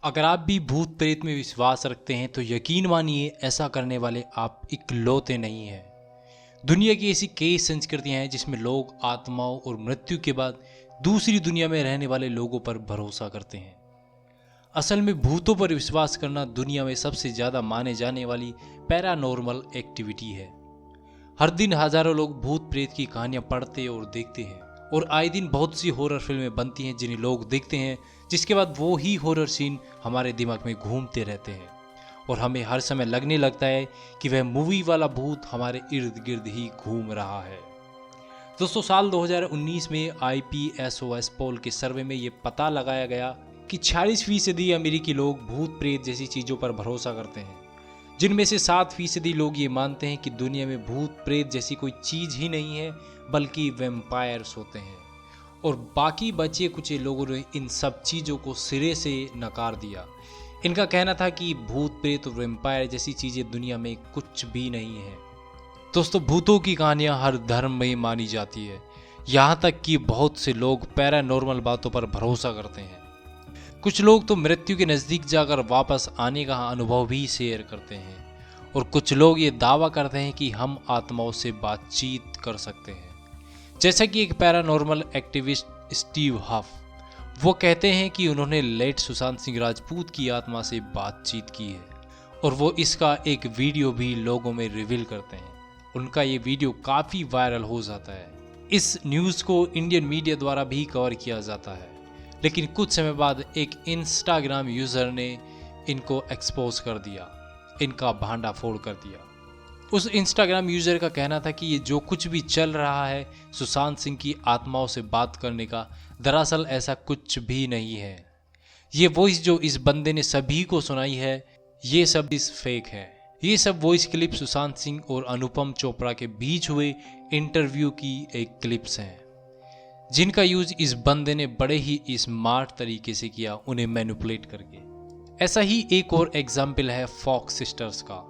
अगर आप भी भूत प्रेत में विश्वास रखते हैं तो यकीन मानिए ऐसा करने वाले आप इकलौते नहीं हैं। दुनिया की ऐसी कई संस्कृतियां हैं जिसमें लोग आत्माओं और मृत्यु के बाद दूसरी दुनिया में रहने वाले लोगों पर भरोसा करते हैं। असल में भूतों पर विश्वास करना दुनिया में सबसे ज़्यादा माने जाने वाली पैरानॉर्मल एक्टिविटी है। हर दिन हजारों लोग भूत प्रेत की कहानियां पढ़ते और देखते हैं और आए दिन बहुत सी हॉरर फिल्में बनती हैं जिन्हें लोग देखते हैं, जिसके बाद वो ही हॉरर सीन हमारे दिमाग में घूमते रहते हैं और हमें हर समय लगने लगता है कि वह मूवी वाला भूत हमारे इर्द गिर्द ही घूम रहा है। दोस्तों, साल 2019 में IPSOS पोल के सर्वे में ये पता लगाया गया कि 46% अमेरिकी लोग भूत प्रेत जैसी चीज़ों पर भरोसा करते हैं, जिनमें से 7% लोग ये मानते हैं कि दुनिया में भूत प्रेत जैसी कोई चीज़ ही नहीं है बल्कि वैम्पायर्स होते हैं, और बाकी बचे कुछ लोगों ने इन सब चीज़ों को सिरे से नकार दिया। इनका कहना था कि भूत प्रेत और वैम्पायर जैसी चीज़ें दुनिया में कुछ भी नहीं है। दोस्तों, भूतों की कहानियाँ हर धर्म में मानी जाती है, यहाँ तक कि बहुत से लोग पैरानॉर्मल बातों पर भरोसा करते हैं। कुछ लोग तो मृत्यु के नज़दीक जाकर वापस आने का अनुभव भी शेयर करते हैं, और कुछ लोग ये दावा करते हैं कि हम आत्माओं से बातचीत कर सकते हैं। जैसा कि एक पैरानॉर्मल एक्टिविस्ट स्टीव हफ, वो कहते हैं कि उन्होंने लेट सुशांत सिंह राजपूत की आत्मा से बातचीत की है और वो इसका एक वीडियो भी लोगों में रिवील करते हैं। उनका ये वीडियो काफ़ी वायरल हो जाता है। इस न्यूज़ को इंडियन मीडिया द्वारा भी कवर किया जाता है, लेकिन कुछ समय बाद एक इंस्टाग्राम यूज़र ने इनको एक्सपोज कर दिया, इनका भांडा फोड़ कर दिया। उस इंस्टाग्राम यूज़र का कहना था कि ये जो कुछ भी चल रहा है सुशांत सिंह की आत्माओं से बात करने का, दरअसल ऐसा कुछ भी नहीं है। ये वॉइस जो इस बंदे ने सभी को सुनाई है, ये सब इस फेक है। ये सब वॉइस क्लिप सुशांत सिंह और अनुपम चोपड़ा के बीच हुए इंटरव्यू की एक क्लिप्स हैं, जिनका यूज इस बंदे ने बड़े ही स्मार्ट तरीके से किया, उन्हें मैनिपुलेट करके। ऐसा ही एक और एग्जाम्पल है फॉक्स सिस्टर्स का।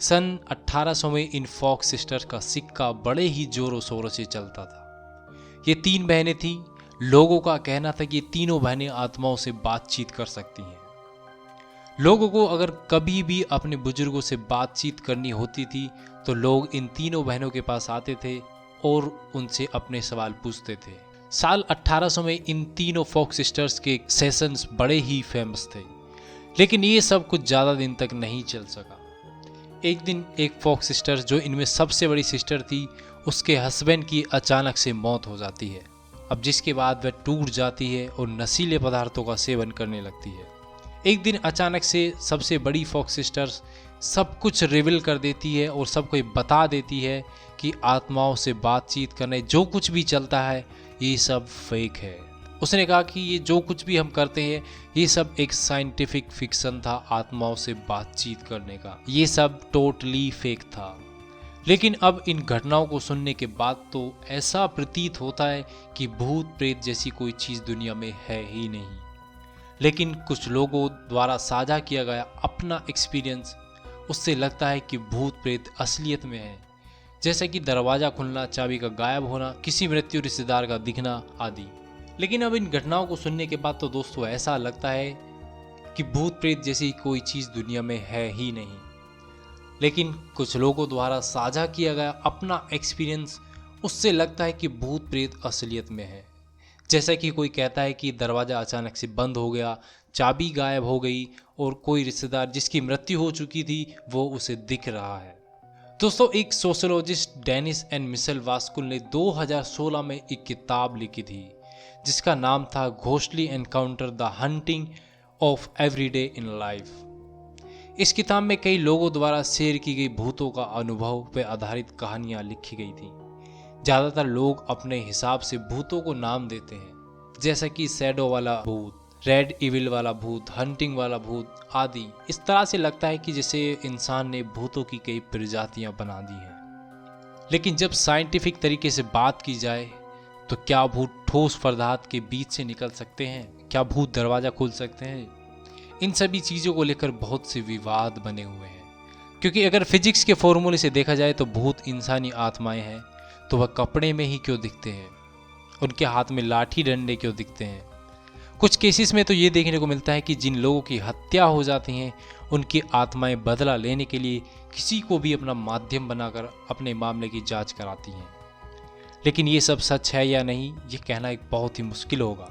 सन 1800 में इन फॉक्स सिस्टर्स का सिक्का बड़े ही जोरों शोरों से चलता था। ये 3 बहनें थीं। लोगों का कहना था कि ये तीनों बहनें आत्माओं से बातचीत कर सकती हैं। लोगों को अगर कभी भी अपने बुजुर्गों से बातचीत करनी होती थी तो लोग इन तीनों बहनों के पास आते थे और उनसे अपने सवाल पूछते थे। साल 1800 में इन तीनों फॉक्स सिस्टर्स के सेशंस बड़े ही फेमस थे, लेकिन ये सब कुछ ज़्यादा दिन तक नहीं चल सका। एक दिन एक फॉक्स सिस्टर, जो इनमें सबसे बड़ी सिस्टर थी, उसके हस्बैंड की अचानक से मौत हो जाती है। अब जिसके बाद वह टूट जाती है और नशीले पदार्थों का सेवन करने लगती है। एक दिन अचानक से सबसे बड़ी फॉक्स सिस्टर्स सब कुछ रिवील कर देती है और सबको बता देती है कि आत्माओं से बातचीत करने जो कुछ भी चलता है ये सब फेक है। उसने कहा कि ये जो कुछ भी हम करते हैं ये सब एक साइंटिफिक फिक्शन था, आत्माओं से बातचीत करने का, ये सब टोटली फेक था। लेकिन अब इन घटनाओं को सुनने के बाद तो ऐसा प्रतीत होता है कि भूत प्रेत जैसी कोई चीज़ दुनिया में है ही नहीं। लेकिन कुछ लोगों द्वारा साझा किया गया अपना एक्सपीरियंस, उससे लगता है कि भूत प्रेत असलियत में है, जैसे कि दरवाज़ा खुलना, चाबी का गायब होना, किसी मृत्यु रिश्तेदार का दिखना आदि। लेकिन अब इन घटनाओं को सुनने के बाद तो दोस्तों ऐसा लगता है कि भूत प्रेत जैसी कोई चीज़ दुनिया में है ही नहीं। लेकिन कुछ लोगों द्वारा साझा किया गया अपना एक्सपीरियंस, उससे लगता है कि भूत प्रेत असलियत में है। जैसा कि कोई कहता है कि दरवाज़ा अचानक से बंद हो गया, चाबी गायब हो गई और कोई रिश्तेदार जिसकी मृत्यु हो चुकी थी वो उसे दिख रहा है। दोस्तों, एक सोशोलॉजिस्ट डेनिस एंड मिशेल वास्कुल ने 2016 में एक किताब लिखी थी जिसका नाम था ghostly encounter the hunting of everyday in life. इस किताब में कई लोगों द्वारा शेयर की गई भूतों का अनुभव पर आधारित कहानियां लिखी गई थी। ज़्यादातर लोग अपने हिसाब से भूतों को नाम देते हैं, जैसा कि शैडो वाला भूत, रेड इविल वाला भूत, हंटिंग वाला भूत आदि। इस तरह से लगता है कि जैसे इंसान ने भूतों की कई प्रजातियां बना दी हैं। लेकिन जब साइंटिफिक तरीके से बात की जाए तो क्या भूत ठोस पदार्थ के बीच से निकल सकते हैं? क्या भूत दरवाज़ा खोल सकते हैं? इन सभी चीज़ों को लेकर बहुत से विवाद बने हुए हैं, क्योंकि अगर फिजिक्स के फॉर्मूले से देखा जाए तो भूत इंसानी आत्माएं हैं, तो वह कपड़े में ही क्यों दिखते हैं? उनके हाथ में लाठी डंडे क्यों दिखते हैं? कुछ केसेस में तो ये देखने को मिलता है कि जिन लोगों की हत्या हो जाती हैं उनकी आत्माएं बदला लेने के लिए किसी को भी अपना माध्यम बनाकर अपने मामले की जांच कराती हैं। लेकिन ये सब सच है या नहीं, ये कहना एक बहुत ही मुश्किल होगा।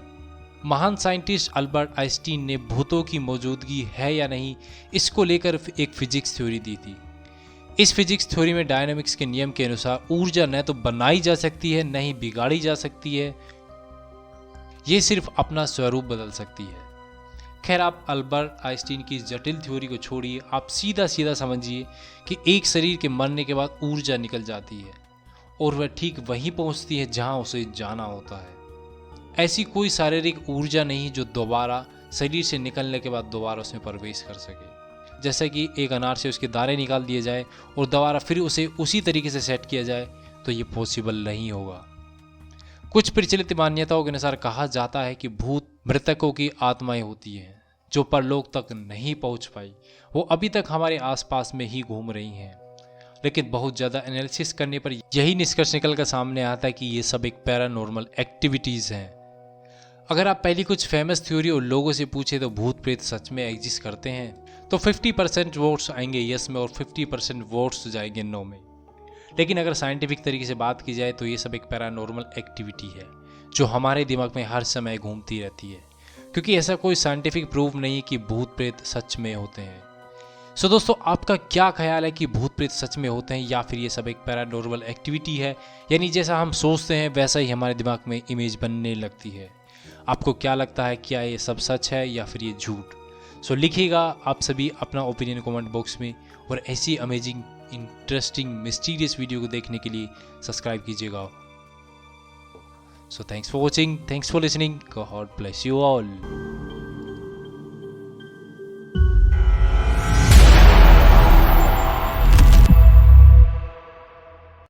महान साइंटिस्ट अल्बर्ट आइंस्टीन ने भूतों की मौजूदगी है या नहीं इसको लेकर एक फिजिक्स थ्योरी दी थी। इस फिजिक्स थ्योरी में डायनामिक्स के नियम के अनुसार ऊर्जा न तो बनाई जा सकती है न ही बिगाड़ी जा सकती है, ये सिर्फ अपना स्वरूप बदल सकती है। खैर, आप अल्बर्ट आइंस्टीन की इस जटिल थ्योरी को छोड़िए, आप सीधा सीधा समझिए कि एक शरीर के मरने के बाद ऊर्जा निकल जाती है और वह ठीक वहीं पहुंचती है जहां उसे जाना होता है। ऐसी कोई शारीरिक ऊर्जा नहीं जो दोबारा शरीर से निकलने के बाद दोबारा उसमें प्रवेश कर सके। जैसा कि एक अनार से उसके दाने निकाल दिए जाए और दोबारा फिर उसे उसी तरीके से सेट किया जाए तो ये पॉसिबल नहीं होगा। कुछ प्रचलित मान्यताओं के अनुसार कहा जाता है कि भूत मृतकों की आत्माएं होती हैं जो परलोक तक नहीं पहुंच पाई, वो अभी तक हमारे आसपास में ही घूम रही हैं। लेकिन बहुत ज़्यादा एनालिसिस करने पर यही निष्कर्ष निकल कर सामने आता है कि ये सब एक पैरानॉर्मल एक्टिविटीज़ हैं। अगर आप पहली कुछ फेमस थ्योरी और लोगों से पूछे तो भूत प्रेत सच में एग्जिस्ट करते हैं तो 50% वोट्स आएंगे यस में और 50% वोट्स जाएंगे नो में। लेकिन अगर साइंटिफिक तरीके से बात की जाए तो ये सब एक पैरानॉर्मल एक्टिविटी है जो हमारे दिमाग में हर समय घूमती रहती है, क्योंकि ऐसा कोई साइंटिफिक प्रूफ नहीं है कि भूत प्रेत सच में होते हैं। सो दोस्तों, आपका क्या ख्याल है कि भूत प्रेत सच में होते हैं या फिर ये सब एक पैरानॉर्मल एक्टिविटी है, यानी जैसा हम सोचते हैं वैसा ही हमारे दिमाग में इमेज बनने लगती है। आपको क्या लगता है, क्या ये सब सच है या फिर ये झूठ? सो लिखिएगा आप सभी अपना ओपिनियन कमेंट बॉक्स में, और ऐसी अमेजिंग, इंटरेस्टिंग, मिस्टीरियस वीडियो को देखने के लिए सब्सक्राइब कीजिएगा। So thanks for watching, thanks for listening, God bless you all.